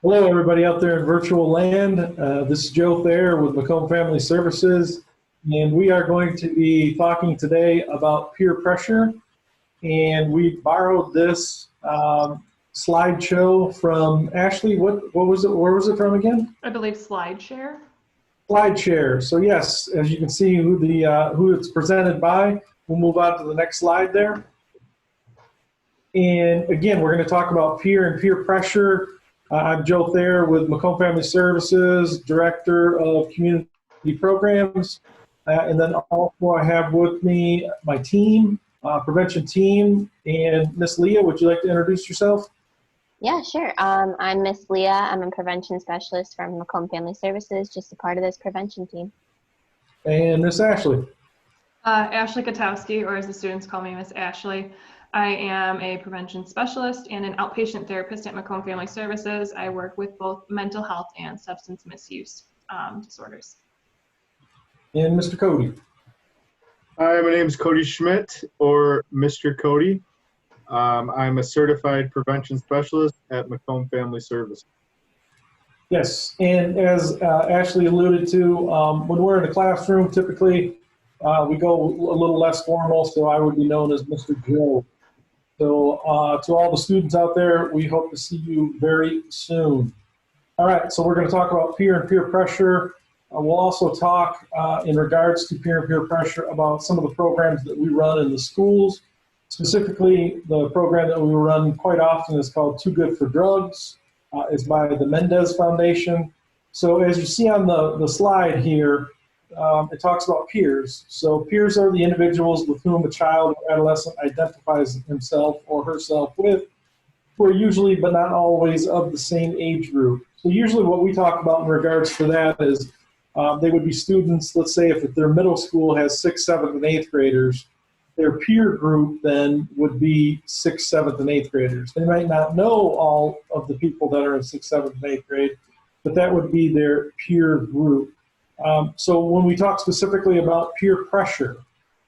Hello, everybody out there in virtual land. This is Joe Thayer with Macomb Family Services, and we are going to be talking today about peer pressure. And we borrowed this slideshow from Ashley. What was it? Where was it from again? I believe SlideShare. SlideShare. So yes, as you can see, who it's presented by. We'll move on to the next slide there. And again, we're going to talk about peer and peer pressure. I'm Joe Thayer with Macomb Family Services, Director of Community Programs. And then also I have with me my team, prevention team. And Miss Leah, would you like to introduce yourself? Yeah, sure. I'm Miss Leah. I'm a prevention specialist from Macomb Family Services, just a part of this prevention team. And Miss Ashley. Ashley Katowski, or as the students call me, Miss Ashley. I am a prevention specialist and an outpatient therapist at Macomb Family Services. I work with both mental health and substance misuse disorders. And Mr. Cody. Hi, my name is Cody Schmidt, or Mr. Cody. I'm a certified prevention specialist at Macomb Family Services. Yes, and as Ashley alluded to, when we're in a classroom, typically we go a little less formal, so I would be known as Mr. Joe. So to all the students out there, we hope to see you very soon. All right, so we're going to talk about peer and peer pressure. We'll also talk in regards to peer and peer pressure about some of the programs that we run in the schools. Specifically, the program that we run quite often is called Too Good for Drugs. It's by the Mendez Foundation. So as you see on the slide here, it talks about peers. So peers are the individuals with whom a child or adolescent identifies himself or herself with, who are usually but not always of the same age group. So usually what we talk about in regards to that is they would be students, let's say if their middle school has 6th, 7th, and 8th graders, their peer group then would be 6th, 7th, and 8th graders. They might not know all of the people that are in 6th, 7th, and 8th grade, but that would be their peer group. So when we talk specifically about peer pressure,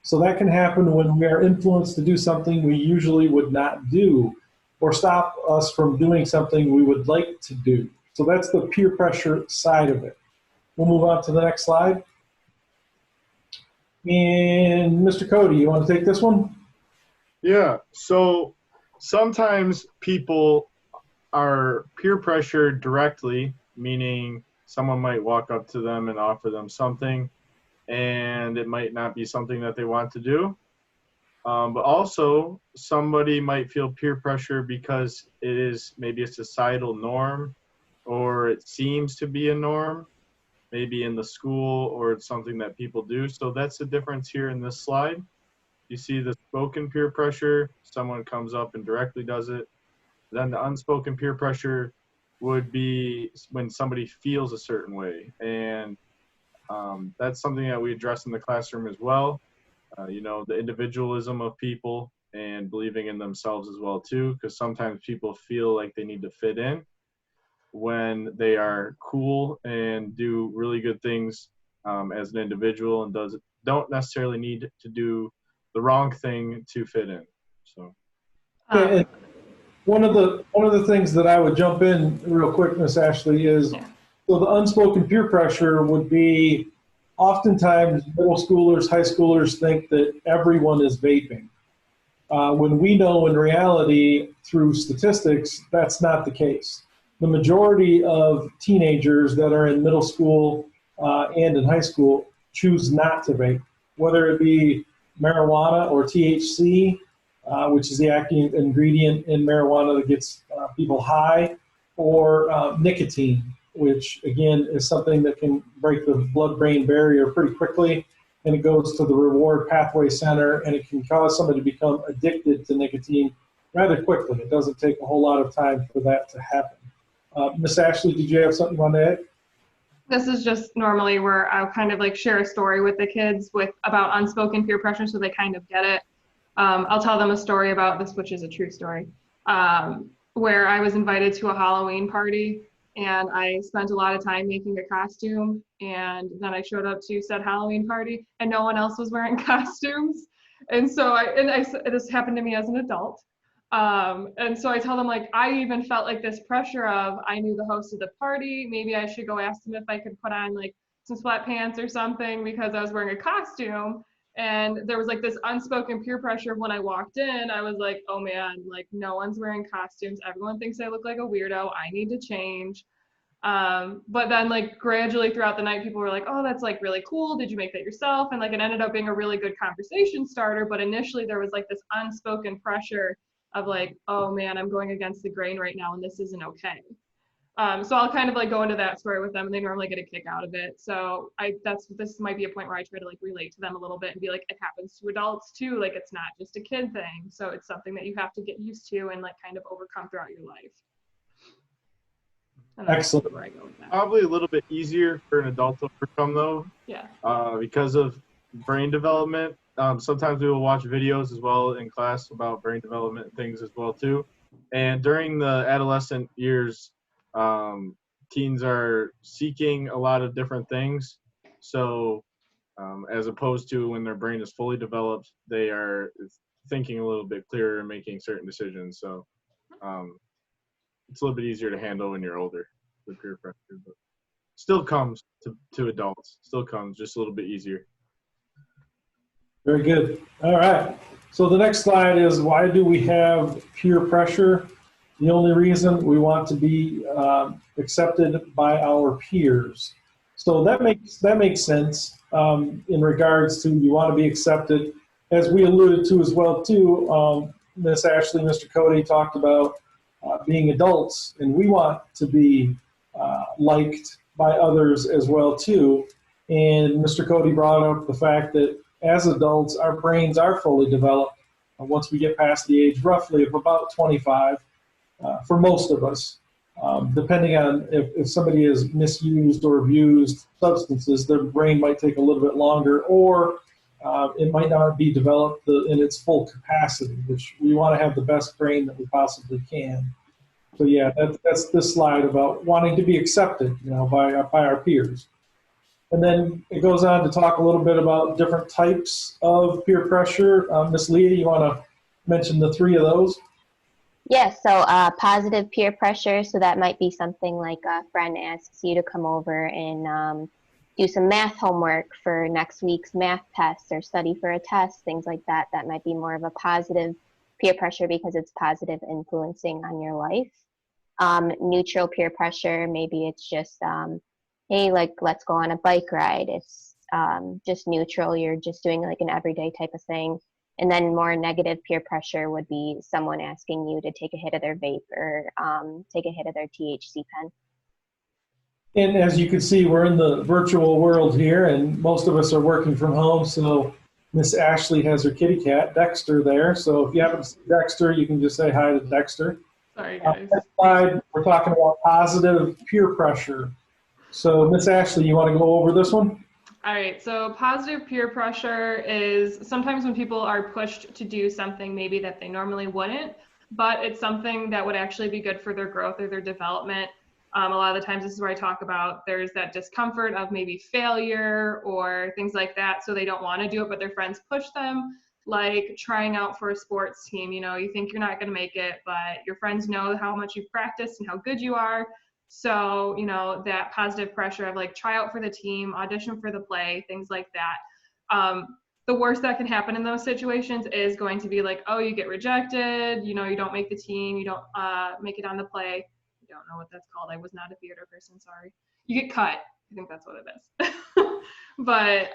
so that can happen when we are influenced to do something we usually would not do, or stop us from doing something we would like to do. So that's the peer pressure side of it. We'll move on to the next slide. And Mr. Cody, you want to take this one? Yeah, so sometimes people are peer pressured directly, meaning someone might walk up to them and offer them something, and it might not be something that they want to do. But also, somebody might feel peer pressure because it is maybe a societal norm, or it seems to be a norm, maybe in the school, or it's something that people do. So that's the difference here in this slide. You see the spoken peer pressure, someone comes up and directly does it. Then the unspoken peer pressure would be when somebody feels a certain way. And that's something that we address in the classroom as well. You know, the individualism of people and believing in themselves as well too, because sometimes people feel like they need to fit in when they are cool and do really good things as an individual, and don't necessarily need to do the wrong thing to fit in. So Yeah, one of the things that I would jump in real quick, Miss Ashley, is so the unspoken peer pressure would be oftentimes middle schoolers, high schoolers think that everyone is vaping. When we know in reality, through statistics, that's not the case. The majority of teenagers that are in middle school and in high school choose not to vape, whether it be marijuana or THC, which is the active ingredient in marijuana that gets people high, or nicotine, which again is something that can break the blood-brain barrier pretty quickly, and it goes to the reward pathway center, and it can cause somebody to become addicted to nicotine rather quickly. It doesn't take a whole lot of time for that to happen. Miss Ashley, did you have something you want to add? This is just normally where I'll kind of like share a story with the kids about unspoken peer pressure so they kind of get it. I'll tell them a story about this, which is a true story, where I was invited to a Halloween party, and I spent a lot of time making a costume, and then I showed up to said Halloween party and no one else was wearing costumes. And so this happened to me as an adult. And so I tell them, like, I even felt like this pressure of, I knew the host of the party. Maybe I should go ask them if I could put on like some sweatpants or something because I was wearing a costume. And there was like this unspoken peer pressure when I walked in. I was like, oh man, like no one's wearing costumes. Everyone thinks I look like a weirdo. I need to change. But then like gradually throughout the night, people were like, oh, that's like really cool. Did you make that yourself? And like it ended up being a really good conversation starter. But initially there was like this unspoken pressure of like, oh man, I'm going against the grain right now and this isn't okay. So I'll kind of like go into that story with them and they normally get a kick out of it. So this might be a point where I try to like relate to them a little bit and be like, it happens to adults too. Like it's not just a kid thing. So it's something that you have to get used to and like kind of overcome throughout your life. And that's Excellent. where I go with that. Probably a little bit easier for an adult to overcome though, Yeah. because of brain development. Sometimes we will watch videos as well in class about brain development things as well too. And during the adolescent years, teens are seeking a lot of different things. So as opposed to when their brain is fully developed, they are thinking a little bit clearer and making certain decisions. So it's a little bit easier to handle when you're older, the peer pressure, but still comes to adults. Still comes, just a little bit easier. Very good. All right. So the next slide is, why do we have peer pressure? The only reason we want to be accepted by our peers. So that makes sense in regards to you want to be accepted. As we alluded to as well too, Miss Ashley, Mr. Cody talked about being adults, and we want to be liked by others as well too. And Mr. Cody brought up the fact that as adults, our brains are fully developed once we get past the age roughly of about 25 for most of us. Depending on if somebody has misused or abused substances, their brain might take a little bit longer, or it might not be developed in its full capacity, which we want to have the best brain that we possibly can. So yeah, that's this slide about wanting to be accepted, by our peers. And then it goes on to talk a little bit about different types of peer pressure. Ms. Leah, you want to mention the three of those? Yes, so positive peer pressure. So that might be something like a friend asks you to come over and do some math homework for next week's math test or study for a test, things like that. That might be more of a positive peer pressure because it's positive influencing on your life. Neutral peer pressure, maybe it's just, hey, like, let's go on a bike ride. It's just neutral. You're just doing like an everyday type of thing. And then more negative peer pressure would be someone asking you to take a hit of their vape or take a hit of their THC pen. And as you can see, we're in the virtual world here, and most of us are working from home. So Miss Ashley has her kitty cat, Dexter, there. So if you haven't seen Dexter, you can just say hi to Dexter. Sorry, guys. Next slide, we're talking about positive peer pressure. So Miss Ashley, you want to go over this one? All right, so positive peer pressure is sometimes when people are pushed to do something maybe that they normally wouldn't, but it's something that would actually be good for their growth or their development. A lot of the times this is where I talk about there's that discomfort of maybe failure or things like that, so they don't want to do it, but their friends push them, like trying out for a sports team. You think you're not going to make it, but your friends know how much you've practiced and how good you are. So, that positive pressure of like try out for the team, audition for the play, things like that. The worst that can happen in those situations is going to be like, oh, you get rejected, you don't make the team, you don't make it on the play. I don't know what that's called. I was not a theater person, sorry. You get cut. I think that's what it is. But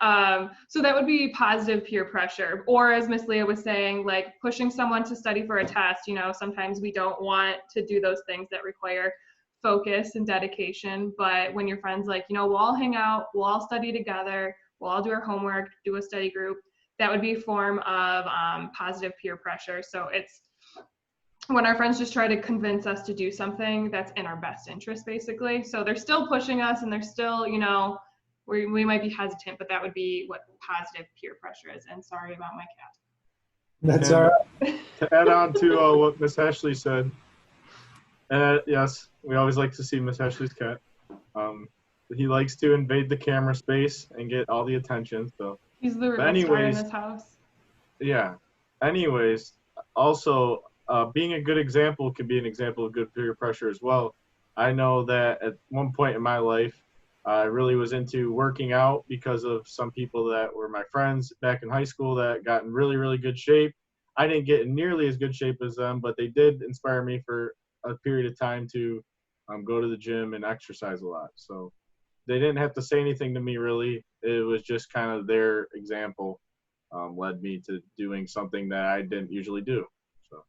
so that would be positive peer pressure. Or as Miss Leah was saying, like pushing someone to study for a test. Sometimes we don't want to do those things that require focus and dedication, but when your friends like, we'll all hang out, we'll all study together, we'll all do our homework, do a study group, that would be a form of positive peer pressure. So it's when our friends just try to convince us to do something that's in our best interest, basically. So they're still pushing us and they're still, we might be hesitant, but that would be what positive peer pressure is. And sorry about my cat. That's all right. To add on to what Miss Ashley said, yes, we always like to see Miss Ashley's cat. He likes to invade the camera space and get all the attention. So he's the real star in this house. Yeah. Anyways, also being a good example can be an example of good peer pressure as well. I know that at one point in my life, I really was into working out because of some people that were my friends back in high school that got in really, really good shape. I didn't get in nearly as good shape as them, but they did inspire me for a period of time to go to the gym and exercise a lot. So they didn't have to say anything to me really. It was just kind of their example led me to doing something that I didn't usually do. So.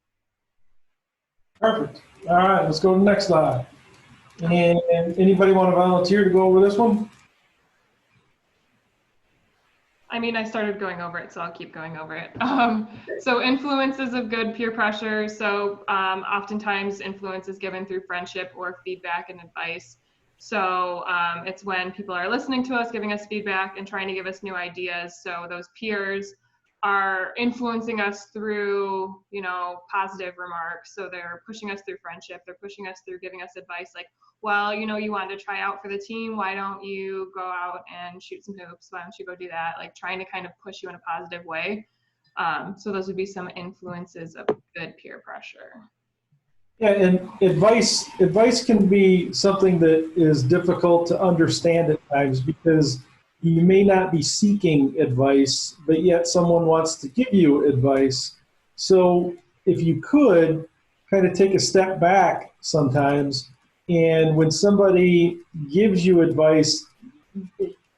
Perfect. All right, let's go to the next slide. And anybody want to volunteer to go over this one? I mean, I started going over it, so I'll keep going over it. So influences of good peer pressure. So oftentimes influence is given through friendship or feedback and advice. So it's when people are listening to us, giving us feedback and trying to give us new ideas. So those peers are influencing us through, you know, positive remarks. So they're pushing us through friendship. They're pushing us through giving us advice like, well, you know, you wanted to try out for the team. Why don't you go out and shoot some hoops? Why don't you go do that? Like trying to kind of push you in a positive way. So those would be some influences of good peer pressure. Yeah, and advice can be something that is difficult to understand at times because you may not be seeking advice, but yet someone wants to give you advice. So if you could kind of take a step back sometimes, and when somebody gives you advice,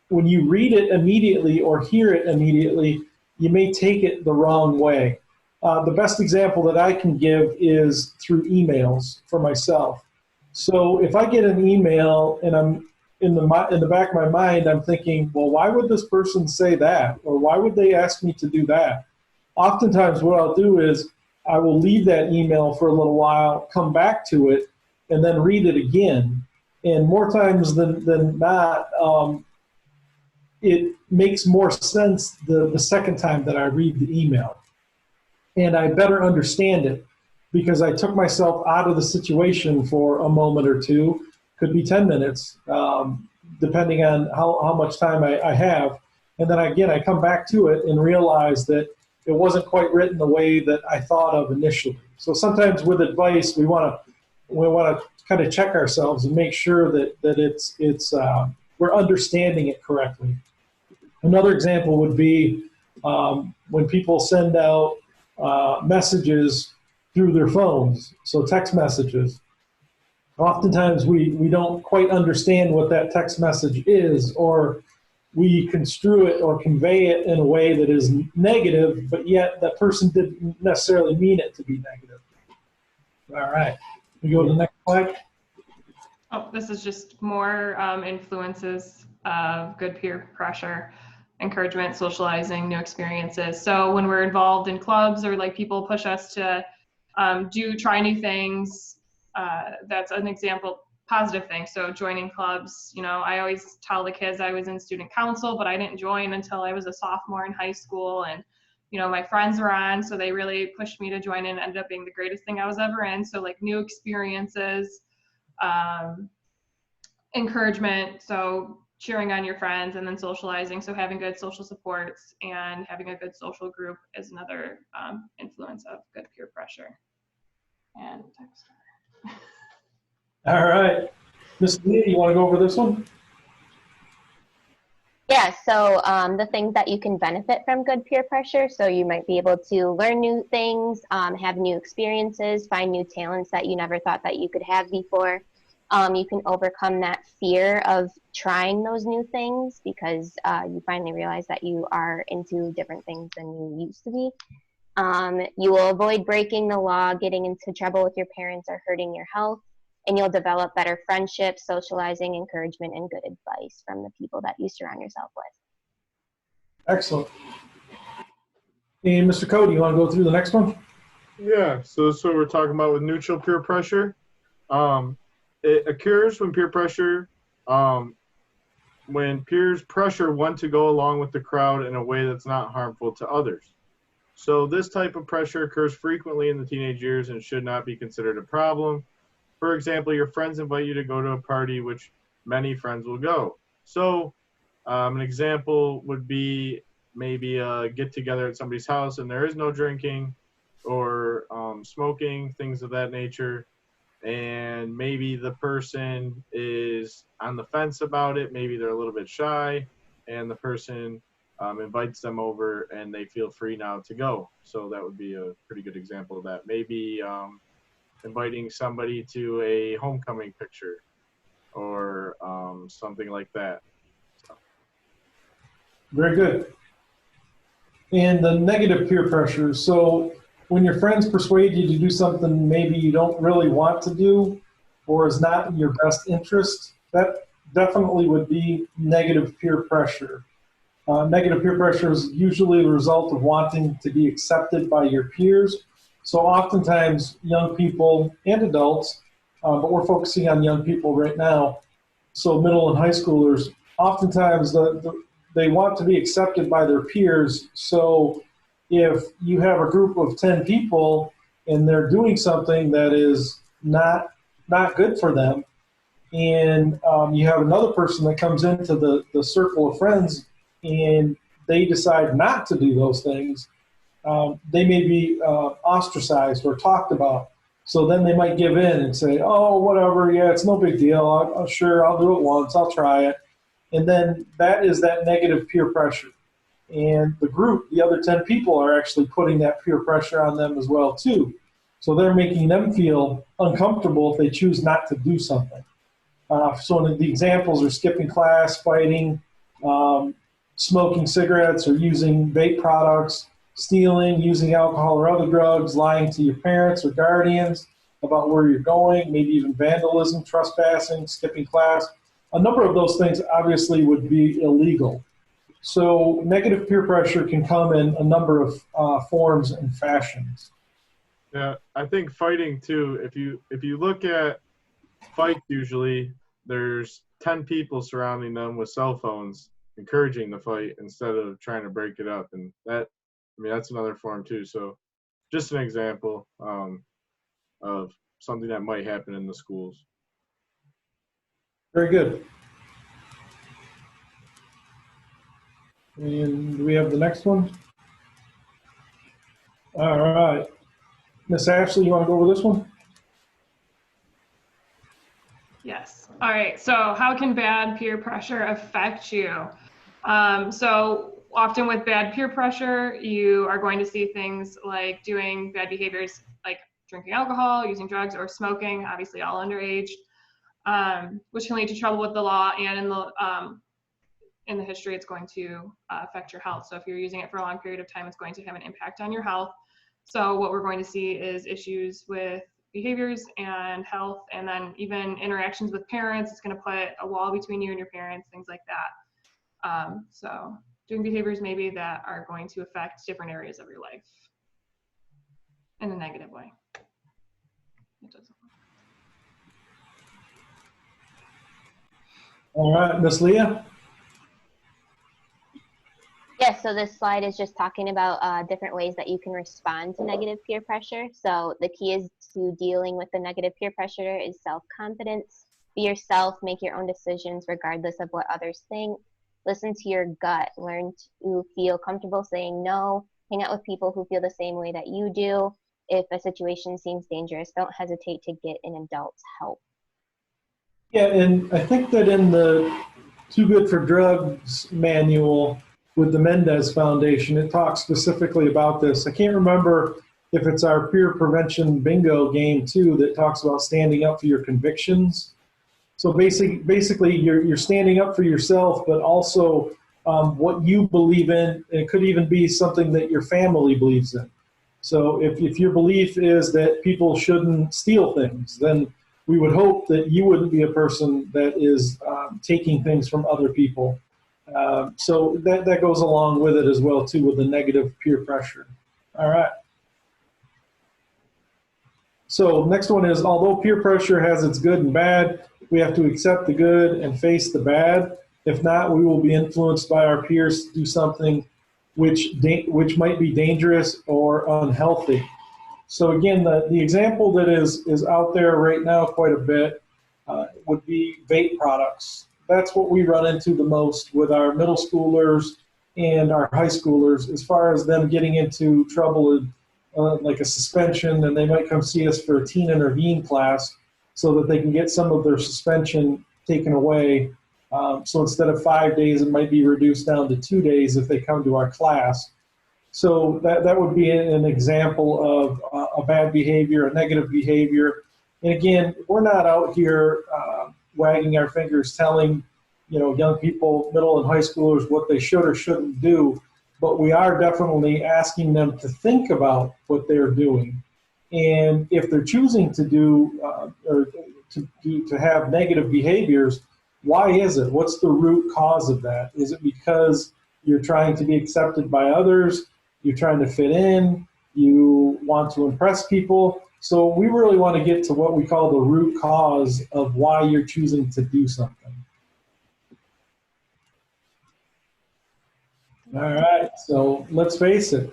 when you read it immediately or hear it immediately, you may take it the wrong way. The best example that I can give is through emails for myself. So if I get an email and I'm in the back of my mind, I'm thinking, well, why would this person say that? Or why would they ask me to do that? Oftentimes what I'll do is I will leave that email for a little while, come back to it, and then read it again. And more times than not, it makes more sense the second time that I read the email. And I better understand it because I took myself out of the situation for a moment or two, could be 10 minutes, depending on how much time I have. And then again, I come back to it and realize that it wasn't quite written the way that I thought of initially. So sometimes with advice, we want to kind of check ourselves and make sure that we're understanding it correctly. Another example would be when people send out messages through their phones, so text messages. Oftentimes we don't quite understand what that text message is, or we construe it or convey it in a way that is negative, but yet that person didn't necessarily mean it to be negative. All right, we go to the next slide. Oh, this is just more influences of good peer pressure, encouragement, socializing, new experiences. So when we're involved in clubs or like people push us to try new things, that's an example, positive thing. So joining clubs, you know, I always tell the kids I was in student council, but I didn't join until I was a sophomore in high school. And, you know, my friends were on, so they really pushed me to join and ended up being the greatest thing I was ever in. So like new experiences, encouragement, so cheering on your friends, and then socializing, so having good social supports and having a good social group is another influence of good peer pressure. And text. All right, Ms. Lee, you want to go over this one? Yeah, so the things that you can benefit from good peer pressure, so you might be able to learn new things, have new experiences, find new talents that you never thought that you could have before. You can overcome that fear of trying those new things because you finally realize that you are into different things than you used to be. You will avoid breaking the law, getting into trouble with your parents, or hurting your health. And you'll develop better friendships, socializing, encouragement, and good advice from the people that you surround yourself with. Excellent. And Mr. Cody, you want to go through the next one? Yeah, so that's what we're talking about with neutral peer pressure. It occurs when peer pressure, when peers pressure one to go along with the crowd in a way that's not harmful to others. So this type of pressure occurs frequently in the teenage years and should not be considered a problem. For example, your friends invite you to go to a party which many friends will go. So an example would be maybe a get together at somebody's house and there is no drinking, or smoking, things of that nature. And maybe the person is on the fence about it. Maybe they're a little bit shy, and the person invites them over and they feel free now to go. So that would be a pretty good example of that. Maybe inviting somebody to a homecoming picture or something like that. Very good. And the negative peer pressure. So when your friends persuade you to do something maybe you don't really want to do or is not in your best interest, that definitely would be negative peer pressure. Negative peer pressure is usually the result of wanting to be accepted by your peers. So oftentimes young people and adults, but we're focusing on young people right now, so middle and high schoolers, oftentimes they want to be accepted by their peers. So if you have a group of 10 people and they're doing something that is not good for them, and you have another person that comes into the circle of friends and they decide not to do those things, they may be ostracized or talked about. So then they might give in and say, oh, whatever, yeah, it's no big deal. Sure, I'll do it once, I'll try it. And then that is that negative peer pressure. And the group, the other 10 people, are actually putting that peer pressure on them as well, too. So they're making them feel uncomfortable if they choose not to do something. So the examples are skipping class, fighting, smoking cigarettes or using vape products, stealing, using alcohol or other drugs, lying to your parents or guardians about where you're going, maybe even vandalism, trespassing, skipping class. A number of those things obviously would be illegal. So negative peer pressure can come in a number of forms and fashions. Yeah, I think fighting too, if you look at fights, usually there's 10 people surrounding them with cell phones encouraging the fight instead of trying to break it up. And that, I mean, that's another form too. So just an example of something that might happen in the schools. Very good. And do we have the next one? All right. Miss Ashley, you want to go over this one? Yes. All right. So how can bad peer pressure affect you? So often with bad peer pressure, you are going to see things like doing bad behaviors like drinking alcohol, using drugs, or smoking, obviously all underage, which can lead to trouble with the law, and in the history, it's going to affect your health. So if you're using it for a long period of time, it's going to have an impact on your health. So what we're going to see is issues with behaviors and health, and then even interactions with parents. It's going to put a wall between you and your parents, things like that. So doing behaviors maybe that are going to affect different areas of your life in a negative way. It doesn't. All right, Miss Leah? Yes, so this slide is just talking about different ways that you can respond to negative peer pressure. So the key is to dealing with the negative peer pressure is self-confidence. Be yourself, make your own decisions regardless of what others think. Listen to your gut, learn to feel comfortable saying no, hang out with people who feel the same way that you do. If a situation seems dangerous, don't hesitate to get an adult's help. Yeah, and I think that in the Too Good for Drugs manual with the Mendez Foundation, it talks specifically about this. I can't remember if it's our peer prevention bingo game too that talks about standing up for your convictions. So basically you're standing up for yourself, but also what you believe in. It could even be something that your family believes in. So if your belief is that people shouldn't steal things, then we would hope that you wouldn't be a person that is taking things from other people. So that goes along with it as well too, with the negative peer pressure. All right. So next one is, although peer pressure has its good and bad, we have to accept the good and face the bad. If not, we will be influenced by our peers to do something which might be dangerous or unhealthy. So again, the example that is out there right now quite a bit would be vape products. That's what we run into the most with our middle schoolers and our high schoolers as far as them getting into trouble like a suspension, and they might come see us for a teen intervene class so that they can get some of their suspension taken away. So instead of 5 days, it might be reduced down to 2 days if they come to our class. So that would be an example of a bad behavior, a negative behavior. And again, we're not out here wagging our fingers telling, young people, middle and high schoolers, what they should or shouldn't do, but we are definitely asking them to think about what they're doing. And if they're choosing to do or to have negative behaviors, why is it? What's the root cause of that? Is it because you're trying to be accepted by others? You're trying to fit in? You want to impress people? So we really want to get to what we call the root cause of why you're choosing to do something. All right, so let's face it.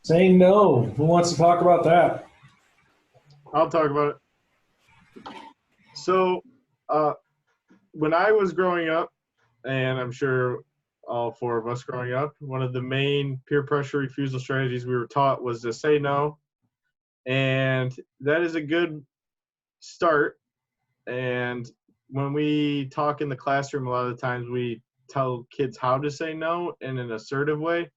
Saying no. Who wants to talk about that? I'll talk about it. So, when I was growing up, and I'm sure all four of us growing up, one of the main peer pressure refusal strategies we were taught was to say no. And that is a good start. And when we talk in the classroom, a lot of the times we tell kids how to say no in an assertive way.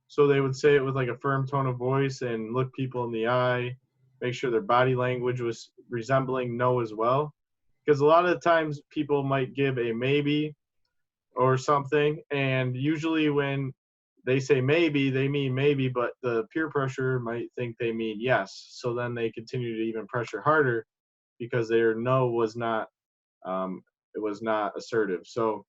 So they would say it with like a firm tone of voice and look people in the eye, make sure their body language was resembling no as well. Because a lot of the times people might give a maybe or something, and usually when they say maybe, they mean maybe, but the peer pressure might think they mean yes. So then they continue to even pressure harder because their no was not it was not assertive. So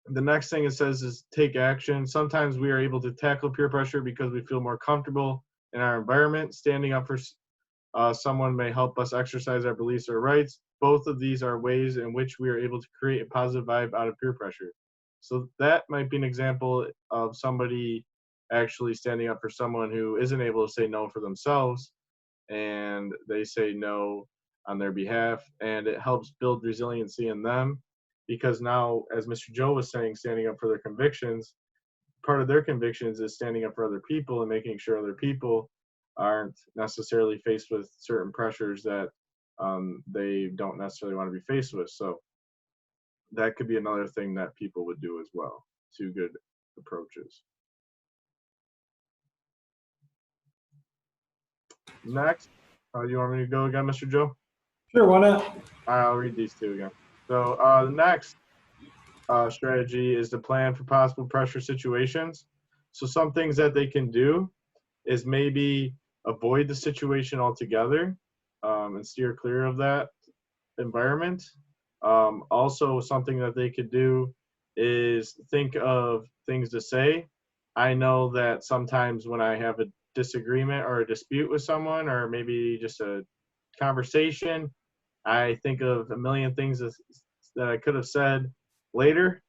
the next thing it says is take action. Sometimes we are able to tackle peer pressure because we feel more comfortable in our environment. Standing up for someone may help us exercise our beliefs or rights. Both of these are ways in which we are able to create a positive vibe out of peer pressure. So that might be an example of somebody actually standing up for someone who isn't able to say no for themselves, and they say no on their behalf, and it helps build resiliency in them, because now, as Mr. Joe was saying, standing up for their convictions, part of their convictions is standing up for other people and making sure other people aren't necessarily faced with certain pressures that they don't necessarily want to be faced with. So that could be another thing that people would do as well. Two good approaches. Next, do you want me to go again, Mr. Joe? Sure, why not? I'll read these two again. So the next strategy is to plan for possible pressure situations. So some things that they can do is maybe avoid the situation altogether and steer clear of that environment. Also, something that they could do is think of things to say. I know that sometimes when I have a disagreement or a dispute with someone, or maybe just a conversation, I think of a million things that I could have said later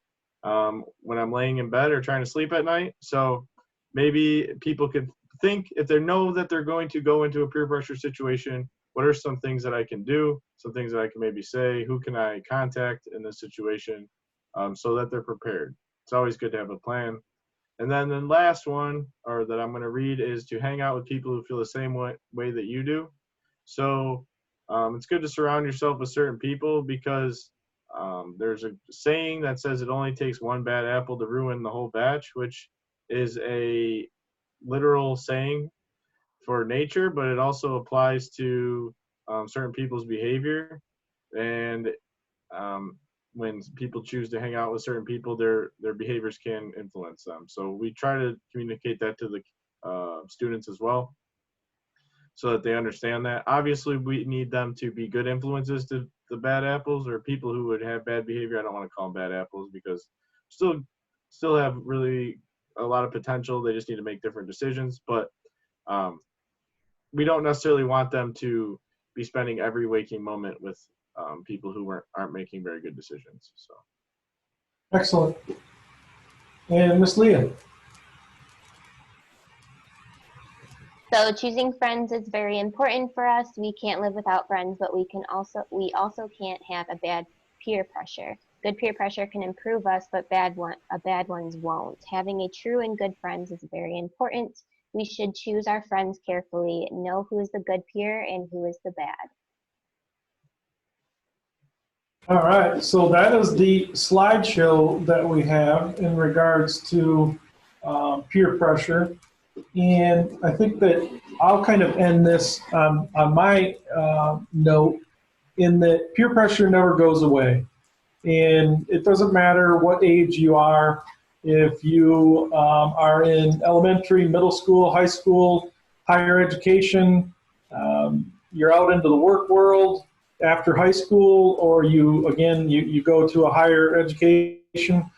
when I'm laying in bed or trying to sleep at night. So maybe people could think, if they know that they're going to go into a peer pressure situation, what are some things that I can do, some things that I can maybe say, who can I contact in this situation, so that they're prepared. It's always good to have a plan. And then the last one, or that I'm going to read, is to hang out with people who feel the same way that you do. So it's good to surround yourself with certain people, because there's a saying that says it only takes one bad apple to ruin the whole batch, which is a literal saying for nature, but it also applies to certain people's behavior. And when people choose to hang out with certain people, their behaviors can influence them. So we try to communicate that to the students as well, so that they understand that. Obviously, we need them to be good influences to the bad apples, or people who would have bad behavior. I don't want to call them bad apples, because still have really a lot of potential. They just need to make different decisions. But we don't necessarily want them to be spending every waking moment with people who aren't making very good decisions. So Excellent. And Miss Leah. So choosing friends is very important for us. We can't live without friends, but we also can't have a bad peer pressure. Good peer pressure can improve us, but bad ones won't. Having a true and good friends is very important. We should choose our friends carefully, know who is the good peer and who is the bad. All right, so that is the slideshow that we have in regards to peer pressure. And I think that I'll kind of end this on my note in that peer pressure never goes away. And it doesn't matter what age you are, if you are in elementary, middle school, high school, higher education, you're out into the work world after high school, or you go to a higher education,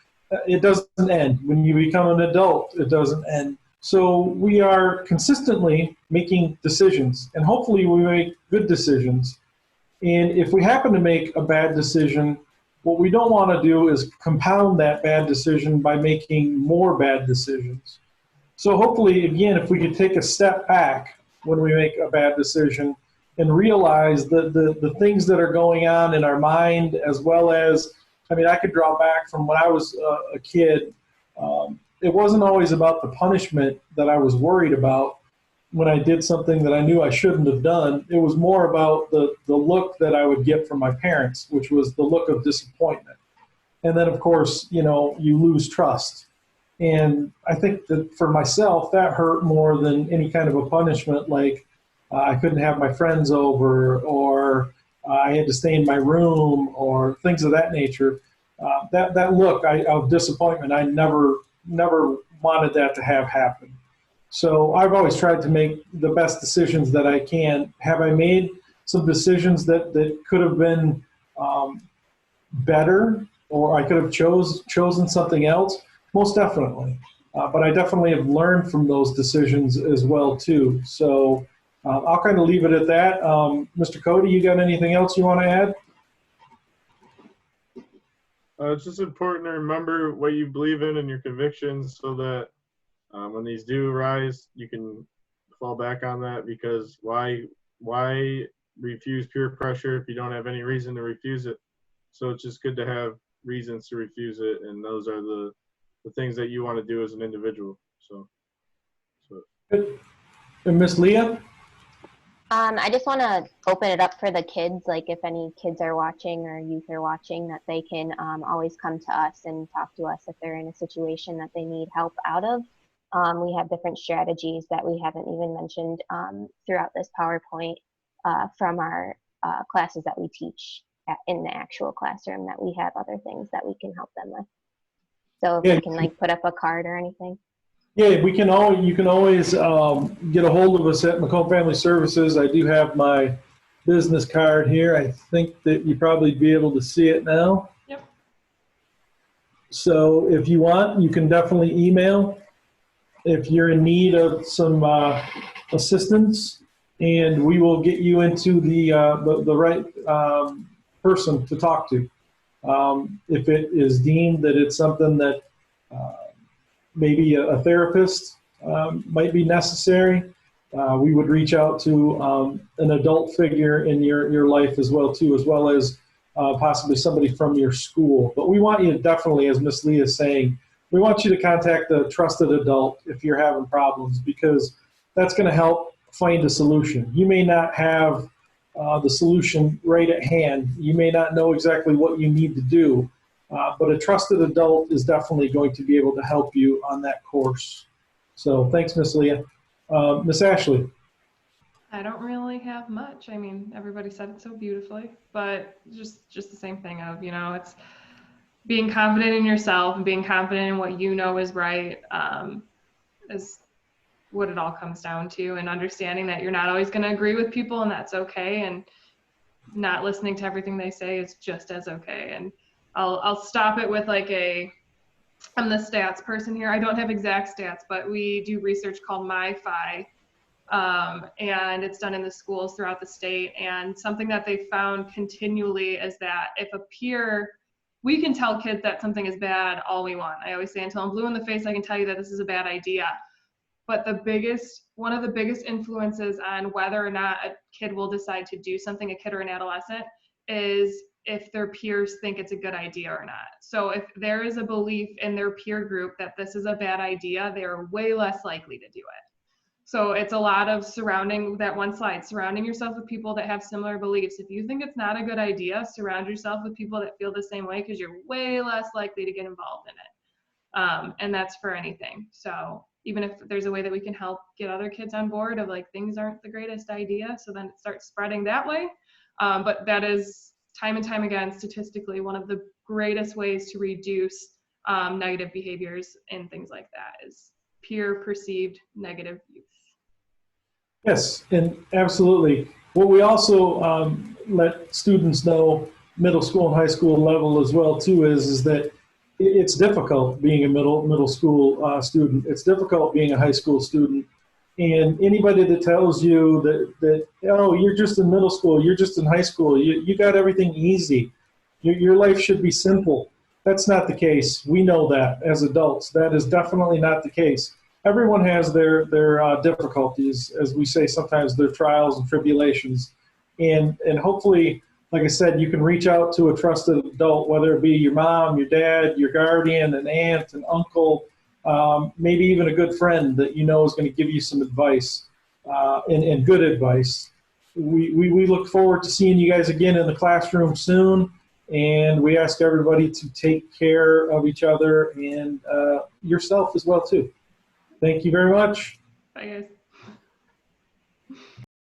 it doesn't end. When you become an adult, it doesn't end. So we are consistently making decisions, and hopefully we make good decisions. And if we happen to make a bad decision, what we don't want to do is compound that bad decision by making more bad decisions. So hopefully, again, if we could take a step back when we make a bad decision and realize the things that are going on in our mind, as well as, I could draw back from when I was a kid. It wasn't always about the punishment that I was worried about when I did something that I knew I shouldn't have done. It was more about the look that I would get from my parents, which was the look of disappointment. And then, of course, you lose trust. And I think that for myself, that hurt more than any kind of a punishment, like I couldn't have my friends over, or I had to stay in my room, or things of that nature. That look of disappointment, I never wanted that to have happen. So I've always tried to make the best decisions that I can. Have I made some decisions that could have been better, or I could have chosen something else? Most definitely. But I definitely have learned from those decisions as well, too. So I'll kind of leave it at that. Mr. Cody, you got anything else you want to add? It's just important to remember what you believe in and your convictions, so that when these do arise, you can fall back on that. Because why refuse peer pressure if you don't have any reason to refuse it? So it's just good to have reasons to refuse it, and those are the things that you want to do as an individual. So. Good. And Miss Leah? I just want to open it up for the kids, like if any kids are watching or youth are watching, that they can always come to us and talk to us if they're in a situation that they need help out of. We have different strategies that we haven't even mentioned throughout this PowerPoint from our classes that we teach in the actual classroom, that we have other things that we can help them with. So if Yeah. we can like put up a card or anything. Yeah, you can always get a hold of us at Macomb Family Services. I do have my business card here. I think that you probably be able to see it now. Yep. So if you want, you can definitely email if you're in need of some assistance, and we will get you into the right person to talk to. If it is deemed that it's something that maybe a therapist might be necessary, we would reach out to an adult figure in your life as well as possibly somebody from your school. But we want you to definitely, as Ms. Lee is saying, we want you to contact a trusted adult if you're having problems, because that's going to help find a solution. You may not have the solution right at hand. You may not know exactly what you need to do. But a trusted adult is definitely going to be able to help you on that course. So thanks, Miss Leah. Miss Ashley. I don't really have much. I mean, everybody said it so beautifully, but just the same thing of, it's being confident in yourself and being confident in what you know is right, is what it all comes down to, and understanding that you're not always going to agree with people, and that's okay, and not listening to everything they say is just as okay. And I'll stop it with I'm the stats person here. I don't have exact stats, but we do research called MyFi, and it's done in the schools throughout the state. And something that they found continually is that if a peer, we can tell kids that something is bad all we want. I always say, until I'm blue in the face, I can tell you that this is a bad idea. But one of the biggest influences on whether or not a kid will decide to do something, a kid or an adolescent, is if their peers think it's a good idea or not. So if there is a belief in their peer group that this is a bad idea, they are way less likely to do it. So it's a lot of surrounding yourself with people that have similar beliefs. If you think it's not a good idea, surround yourself with people that feel the same way, because you're way less likely to get involved in it. And that's for anything. So even if there's a way that we can help get other kids on board of like, things aren't the greatest idea, so then it starts spreading that way. But that is time and time again, statistically, one of the greatest ways to reduce negative behaviors and things like that is peer perceived negative use. Yes, and absolutely. What we also let students know, middle school and high school level as well too, is that it's difficult being a middle school student. It's difficult being a high school student. And anybody that tells you that oh, you're just in middle school, you're just in high school, you got everything easy, your life should be simple. That's not the case. We know that as adults. That is definitely not the case. Everyone has their difficulties, as we say sometimes, their trials and tribulations. And hopefully, like I said, you can reach out to a trusted adult, whether it be your mom, your dad, your guardian, an aunt, an uncle, maybe even a good friend that you know is going to give you some advice and good advice. We look forward to seeing you guys again in the classroom soon, and we ask everybody to take care of each other and yourself as well too. Thank you very much. Bye, guys.